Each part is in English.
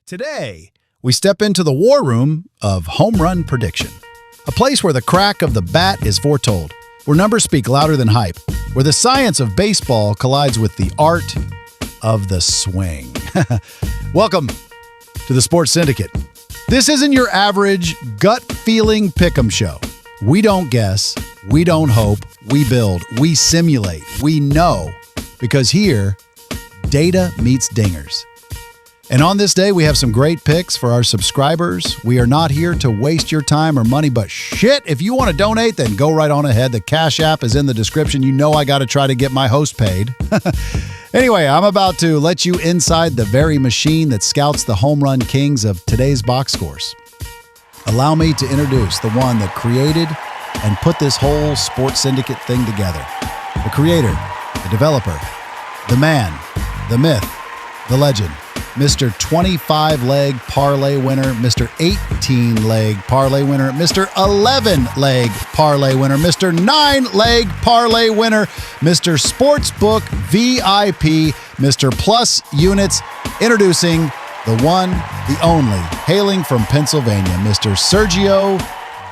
Today, we step into the war room of Homerun prediction, a place where the crack of the bat is foretold, where numbers speak louder than hype, where the science of baseball collides with the art of the swing. Welcome to the Sports Syndicate. This isn't your average gut-feeling pick'em show. We don't guess, we don't hope, we build, we simulate, we know, because here, data meets dingers. And on this day, we have some great picks for our subscribers. We are not here to waste your time or money, but shit, if you want to donate, then go right on ahead. The Cashapp is in the description. You know I got to try to get my host paid. Anyway, I'm about to let you inside the very machine that scouts the home run kings of today's box scores. Allow me to introduce the one that created and put this whole Sports Syndicate thing together. The creator, the developer, the man, the myth, the legend. Mr. 25-leg parlay winner, Mr. 18-leg parlay winner, Mr. 11-leg parlay winner, Mr. 9-leg parlay winner, Mr. Sportsbook VIP, Mr. Plus Units, introducing the one, the only, hailing from Pennsylvania, Mr. Sergio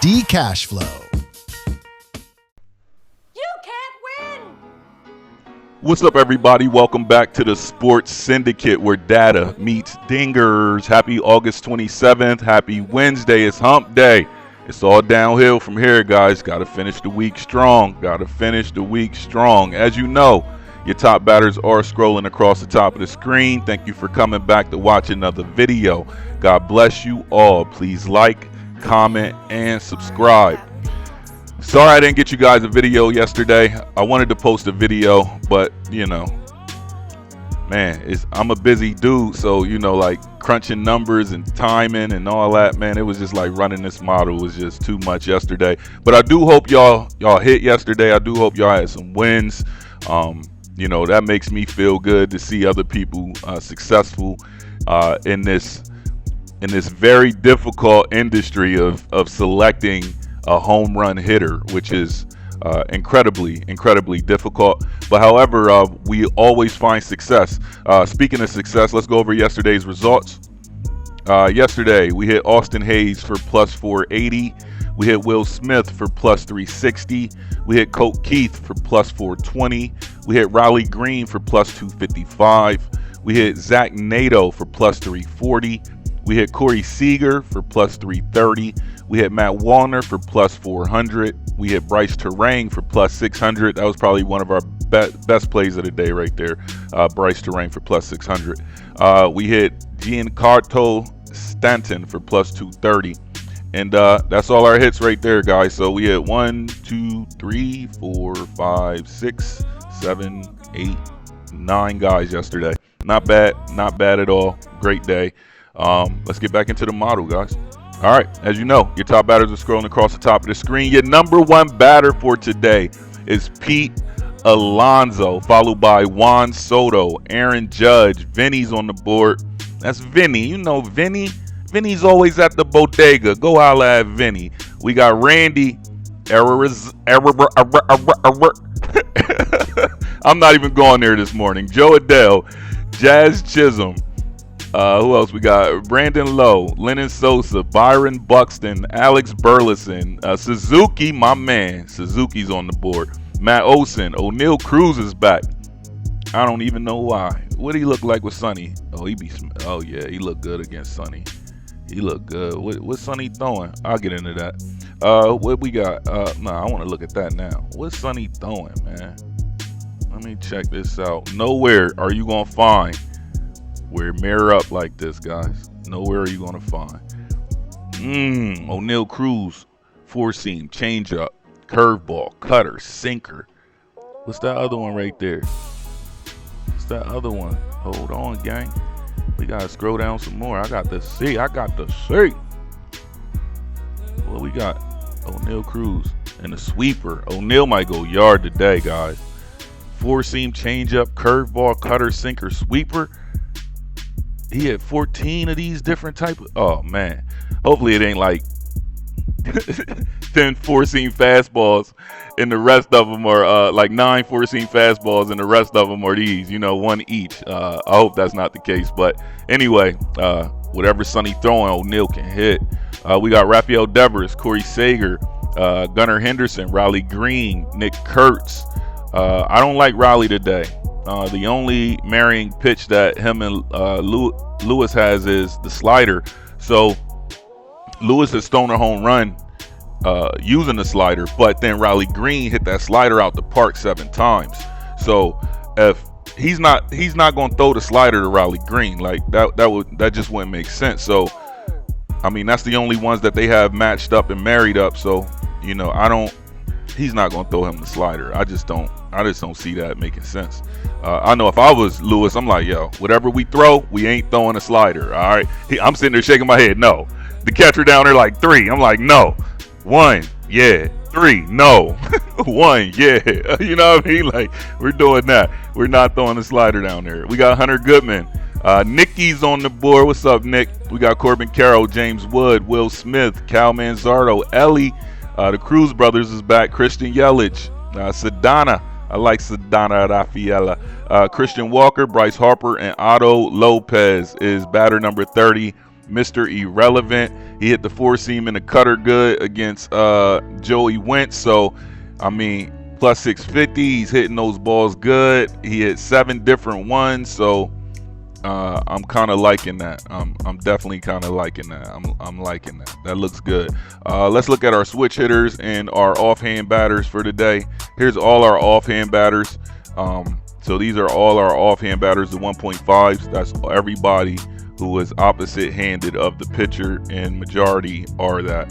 D. Cashflow. What's up, everybody? Welcome back to the Sports Syndicate, where data meets dingers. Happy August 27th. Happy Wednesday. It's hump day. It's all downhill from here, guys. Got to finish the week strong. As you know, your top batters are scrolling across the top of the screen. Thank you for coming back to watch another video. God bless you all. Please like, comment, and subscribe. Sorry I didn't get you guys a video yesterday. I wanted to post a video, but man, I'm a busy dude, so like crunching numbers and timing and all that, man, it was just like running this model was just too much yesterday. But I do hope y'all hit yesterday. I do hope y'all had some wins. That makes me feel good to see other people successful in this very difficult industry of selecting a home run hitter, which is incredibly difficult. But however, we always find success. Speaking of success, let's go over yesterday's results. Yesterday, we hit Austin Hayes for plus 480. We hit Will Smith for plus 360. We hit Colt Keith for plus 420. We hit Riley Green for plus 255. We hit Zach Nato for plus 340. We hit Corey Seager for plus 330. We hit Matt Wallner for plus 400. We hit Bryce Terang for plus 600. That was probably one of our best plays of the day right there. Bryce Terang for plus 600. We hit Giancarlo Stanton for plus 230. And that's all our hits right there, guys. So we hit 1, 2, 3, 4, 5, 6, 7, 8, 9 guys yesterday. Not bad at all. Great day. Let's get back into the model, guys. All right, as you know, your top batters are scrolling across the top of the screen. Your number one batter for today is Pete Alonso, followed by Juan Soto, Aaron Judge. Vinny's on the board. That's Vinny. Vinny. Vinny's always at the bodega. Go holla at Vinny. We got Randy. I'm not even going there this morning. Joe Adele, Jazz Chisholm. Who else we got? Brandon Lowe, Lennon Sosa, Byron Buxton, Alex Burleson, Suzuki, my man. Suzuki's on the board. Matt Olson, O'Neal Cruz is back. I don't even know why. What do he look like with Sonny? Oh yeah, he looked good against Sonny. He looked good. What's Sonny throwing? I'll get into that. What we got? I want to look at that now. What's Sonny throwing, man? Let me check this out. Nowhere are you gonna find where mirror up like this, guys. Nowhere are you gonna find. O'Neal Cruz, four seam, changeup, curveball, cutter, sinker. What's that other one right there? What's that other one? Hold on, gang. We gotta scroll down some more. I got to see. Well, we got O'Neal Cruz and a sweeper. O'Neal might go yard today, guys. Four seam, changeup, curveball, cutter, sinker, sweeper. He had 14 of these different type of, oh man. Hopefully it ain't like 10 four-seam fastballs and the rest of them are like 9 four-seam fastballs and the rest of them are these, one each. I hope that's not the case. But anyway, whatever Sonny throwing, O'Neal can hit. We got Rafael Devers, Corey Seager, Gunnar Henderson, Riley Green, Nick Kurtz. I don't like Riley today. The only marrying pitch that him and Lewis has is the slider. So Lewis has thrown a home run using the slider, but then Riley Green hit that slider out the park 7 times. So if he's not going to throw the slider to Riley Green, like that just wouldn't make sense. So I mean, that's the only ones that they have matched up and married up. So he's not going to throw him the slider. I just don't see that making sense. I know if I was Lewis, I'm like, yo, whatever we throw, we ain't throwing a slider. All right. I'm sitting there shaking my head. No. The catcher down there like 3. I'm like, no. 1, yeah. 3, no. 1, yeah. You know what I mean? Like, we're doing that. We're not throwing a slider down there. We got Hunter Goodman. Nicky's on the board. What's up, Nick? We got Corbin Carroll, James Wood, Will Smith, Cal Manzardo, Ellie. The Cruz brothers is back. Christian Yelich, Sedana. I like Sedana Rafaela. Christian Walker, Bryce Harper, and Otto Lopez is batter number 30. Mr. Irrelevant. He hit the 4-seam and the cutter good against Joey Wentz. So, I mean, plus 650. He's hitting those balls good. He hit 7 different ones. So, I'm kind of liking that. I'm definitely kind of liking that. I'm liking that. That looks good. Let's look at our switch hitters and our offhand batters for today. Here's all our offhand batters. So these are all our offhand batters, the 1.5s. That's everybody who is opposite-handed of the pitcher, and majority are that.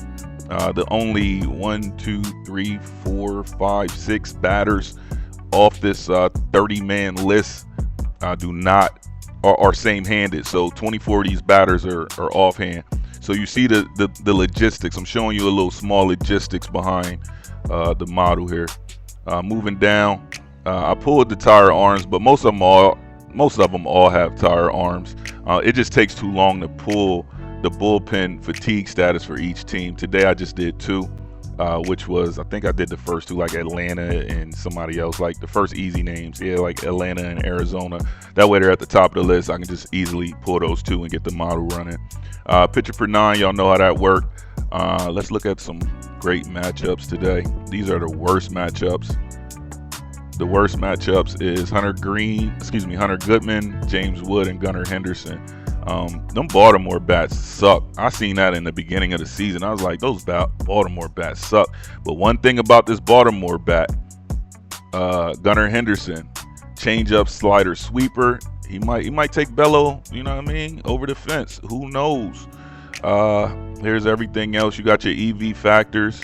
The only 1, 2, 3, 4, 5, 6 batters off this 30-man list are same-handed. So 24 of these batters are offhand. So you see the logistics. I'm showing you a little small logistics behind the model here. Moving down, I pulled the tire arms, but most of them all have tire arms. It just takes too long to pull the bullpen fatigue status for each team. Today I just did 2, which was, I think I did the first 2, like Atlanta and somebody else, like the first easy names. Yeah, like Atlanta and Arizona. That way they're at the top of the list. I can just easily pull those 2 and get the model running. Pitcher per 9, y'all know how that worked. Let's look at some great matchups today. These are the worst matchups. The worst matchups is Hunter Goodman, James Wood, and Gunnar Henderson. Them Baltimore bats suck. I seen that in the beginning of the season. I was like, those Baltimore bats suck. But one thing about this Baltimore bat, Gunnar Henderson, changeup, slider, sweeper. He might take Bello, you know what I mean, over the fence. Who knows? Here's everything else. You got your EV factors.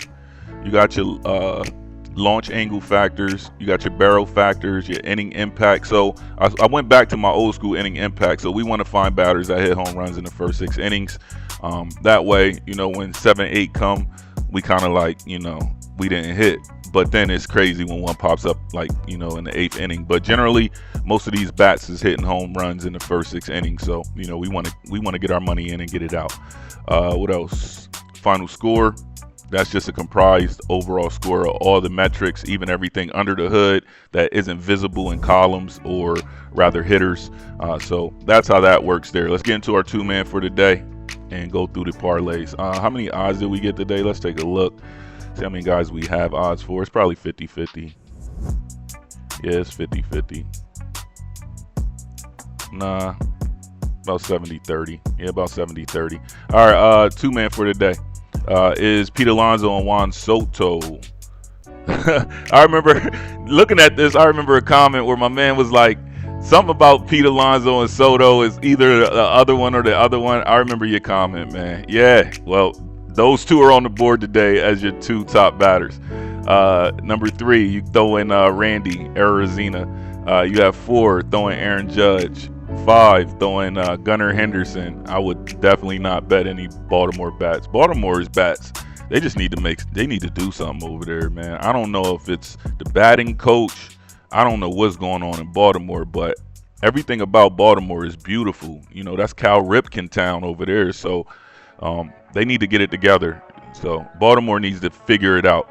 You got your launch angle factors. You got your barrel factors, your inning impact. So I went back to my old school inning impact. So we want to find batters that hit home runs in the first 6 innings. That way, when 7, 8 come, we kind of like, we didn't hit. But then it's crazy when one pops up like, in the 8th inning. But generally, most of these bats is hitting home runs in the first 6 innings. So, we want to get our money in and get it out. What else? Final score. That's just a comprised overall score of all the metrics, even everything under the hood that isn't visible in columns or rather hitters. So that's how that works there. Let's get into our 2-man for today and go through the parlays. How many odds did we get today? Let's take a look. See how many guys we have odds for. It's probably 50-50. Yeah, it's 50-50. Nah, about 70-30. Yeah, about 70-30. All right, 2-man for today. Is Pete Alonso and Juan Soto. I remember looking at this. I remember a comment where my man was like, something about Pete Alonso and Soto is either the other one or the other one. I remember your comment, man. Yeah, well, those 2 are on the board today as your 2 top batters. Number 3, you throw in Randy Arozarena. You have 4, throwing Aaron Judge. 5, throwing Gunnar Henderson. I would definitely not bet any Baltimore bats. Baltimore's bats, they just need to do something over there, man. I don't know if it's the batting coach. I don't know what's going on in Baltimore, but everything about Baltimore is beautiful. That's Cal Ripken town over there. So they need to get it together. So Baltimore needs to figure it out.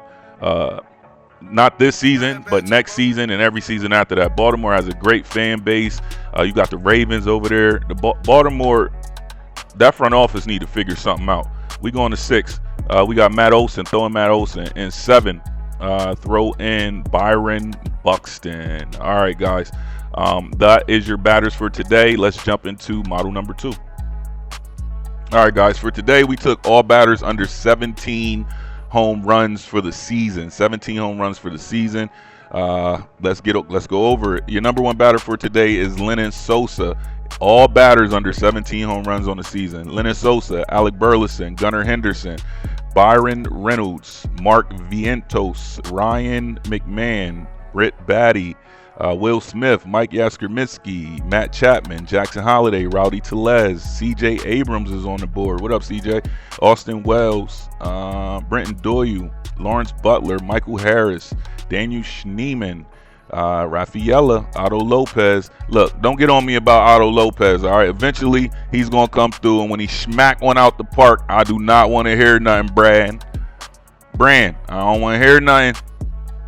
Not this season, but next season and every season after that. Baltimore has a great fan base. You got the Ravens over there. The Baltimore that front office need to figure something out. We going to 6. We got Matt Olson, throwing Matt Olson. And 7, throw in Byron Buxton. All right, guys. That is your batters for today. Let's jump into model number 2. All right, guys. For today, we took all batters under 17 home runs for the season. 17 home runs for the season. Let's go over it. Your number 1 batter for today is Lenyn Sosa. All batters under 17 home runs on the season. Lenyn Sosa, Alec Burleson, Gunnar Henderson, Byron Reynolds, Mark Vientos, Ryan McMahon, Britt Batty, Will Smith, Mike Yastrzemski, Matt Chapman, Jackson Holliday, Rowdy Tellez, CJ Abrams is on the board. What up, CJ? Austin Wells, Brenton Doyle, Lawrence Butler, Michael Harris, Daniel Schneemann, Rafaela, Otto Lopez. Look, don't get on me about Otto Lopez, all right? Eventually, he's going to come through, and when he smack one out the park, I do not want to hear nothing, Brand, I don't want to hear nothing.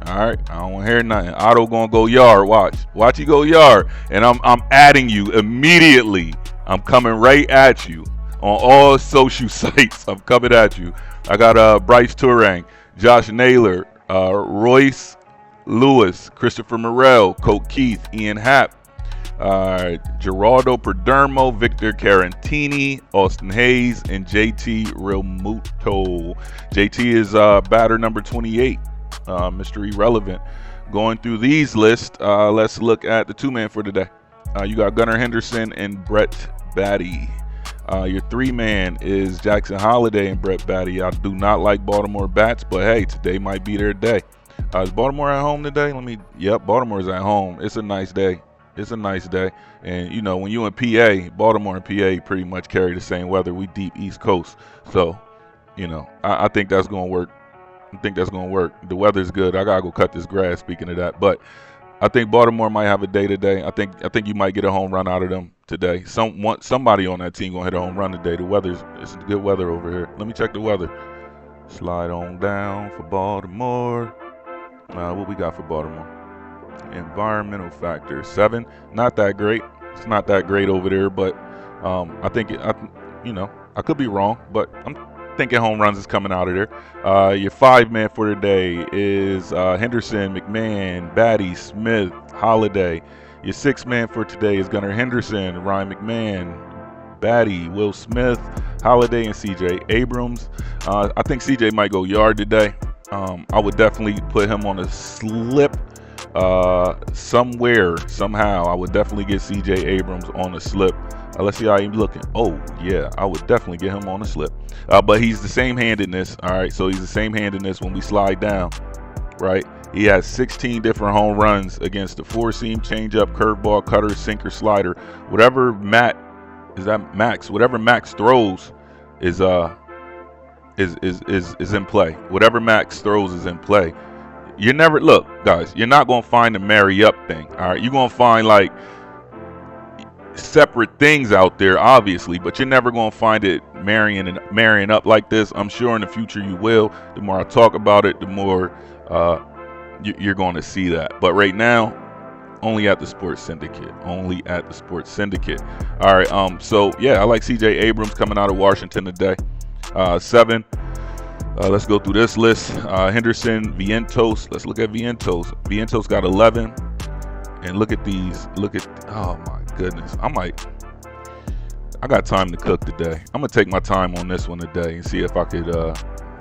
All right, I don't want to hear nothing. Otto going to go yard. Watch you go yard. And I'm adding you immediately. I'm coming right at you on all social sites. I'm coming at you. I got Bryce Turang, Josh Naylor, Royce Lewis, Christopher Morel, Colt Keith, Ian Happ, Geraldo Perdomo, Victor Carantini, Austin Hayes, and JT Realmuto. JT is batter number 28, Mr. Irrelevant. Going through these lists, let's look at the 2-man for today. You got Gunnar Henderson and Brett Batty. Your 3-man is Jackson Holliday and Brett Batty. I do not like Baltimore bats, but hey, today might be their day. Is Baltimore at home today? Yep, Baltimore's at home. It's a nice day. And, you know, when you in PA, Baltimore and PA pretty much carry the same weather. We deep East Coast. So, you know, I think that's going to work. The weather's good. I got to go cut this grass, speaking of that. But I think Baltimore might have a day today. I think you might get a home run out of them today. Somebody on that team going to hit a home run today. It's good weather over here. Let me check the weather. Slide on down for Baltimore. What we got for Baltimore? Environmental factor 7. Not that great. It's not that great over there, but I think I could be wrong, but I'm thinking home runs is coming out of there. Your 5-man for today is Henderson, McMahon, Batty, Smith, Holiday. Your 6-man for today is Gunnar Henderson, Ryan McMahon, Batty, Will Smith, Holiday, and CJ Abrams. I think CJ might go yard today. I would definitely put him on a slip somewhere, somehow. I would definitely get CJ Abrams on a slip. Let's see how he's looking. Oh, yeah, I would definitely get him on a slip. But he's the same handedness, all right? So he's the same handedness when we slide down, right? He has 16 different home runs against the 4-seam, changeup, curveball, cutter, sinker, slider. Whatever Max throws is in play. Whatever Max throws is in play. Look, guys, you're not going to find the marry up thing, all right? You're going to find, like, separate things out there, obviously, but you're never going to find it marrying up like this. I'm sure in the future you will. The more I talk about it, the more you're going to see that. But right now, only at the Sports Syndicate. All right, so, yeah, I like CJ Abrams coming out of Washington today. 7. Let's go through this list. Henderson, Vientos. Let's look at Vientos. Vientos got 11. And look at these. Oh my goodness. I got time to cook today. I'm going to take my time on this one today and see if I could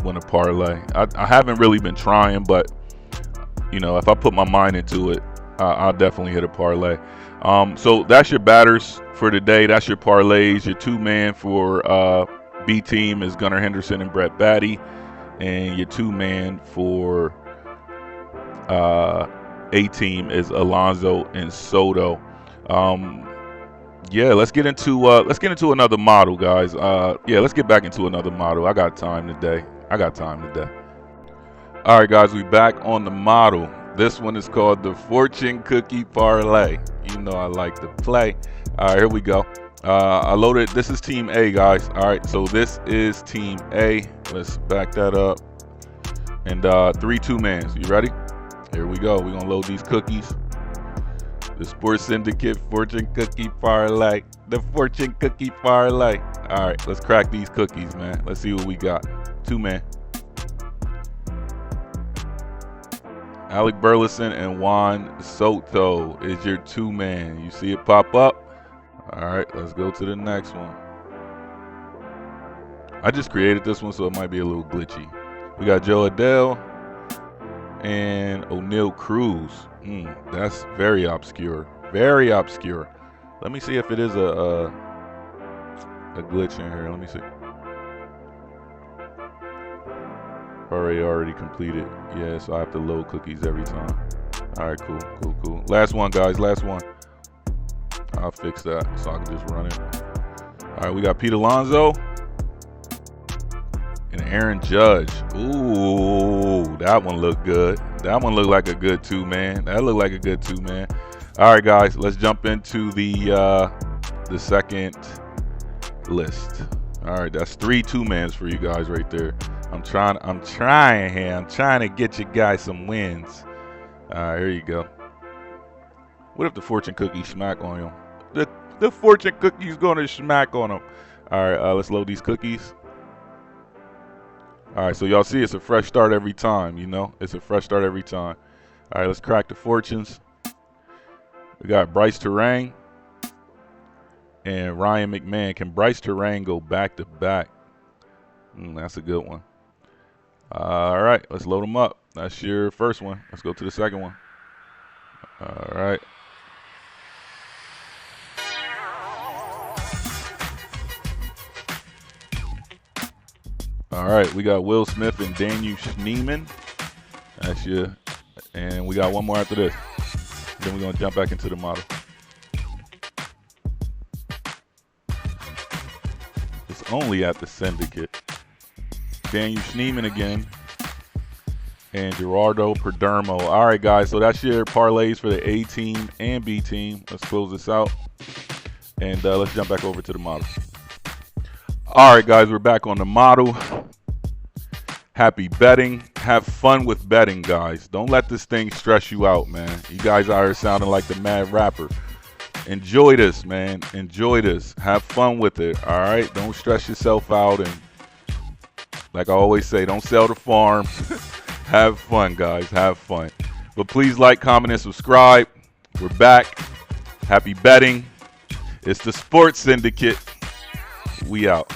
win a parlay. I haven't really been trying, but, you know, if I put my mind into it, I'll definitely hit a parlay. So that's your batters for today. That's your parlays. Your 2-man for B team is Gunnar Henderson and Brett Batty, and your 2-man for A team is Alonso and Soto. Yeah, let's get into another model, guys. Let's get back into another model. I got time today. All right, guys, we back on the model. This one is called the Fortune Cookie Parlay. You know I like to play. All right, here we go. I loaded. This is Team A, guys. All right, so this is Team A. Let's back that up. And 3 2-mans. You ready? Here we go. We're going to load these cookies. The Sports Syndicate Fortune Cookie Parlay. The Fortune Cookie Parlay. All right, let's crack these cookies, man. Let's see what we got. 2-man. Alec Burleson and Juan Soto is your 2-man. You see it pop up? All right, let's go to the next one. I just created this one, so it might be a little glitchy. We got Joe Adele and O'Neal Cruz. That's very obscure. Very obscure. Let me see if it is a glitch in here. Let me see. Already completed. Yeah, so I have to load cookies every time. All right, cool. Last one, guys. Last one. I'll fix that so I can just run it. All right, we got Pete Alonso and Aaron Judge. Ooh, that one looked good. That one looked like a good 2-man. That looked like a good 2-man. All right, guys, let's jump into the second list. All right, that's 3 2-mans for you guys right there. I'm trying here. I'm trying to get you guys some wins. All right, here you go. What if the fortune cookie smack on him? The fortune cookie's gonna smack on him. All right, let's load these cookies. All right, so y'all see it's a fresh start every time, you know? It's a fresh start every time. All right, let's crack the fortunes. We got Bryce Terang and Ryan McMahon. Can Bryce Terang go back-to-back? That's a good one. All right, let's load them up. That's your first one. Let's go to the second one. All right. All right, we got Will Smith and Daniel Schneemann. That's your, and we got one more after this. Then we're gonna jump back into the model. It's only at the Syndicate. Daniel Schneemann again, and Gerardo Perdomo. All right, guys, so that's your parlays for the A team and B team. Let's close this out, and let's jump back over to the model. All right, guys, we're back on the model. Happy betting. Have fun with betting, guys. Don't let this thing stress you out, man. You guys out here sounding like the mad rapper. Enjoy this, man. Enjoy this. Have fun with it, all right? Don't stress yourself out. And like I always say, don't sell the farm. Have fun, guys. Have fun. But please like, comment, and subscribe. We're back. Happy betting. It's the Sports Syndicate. We out.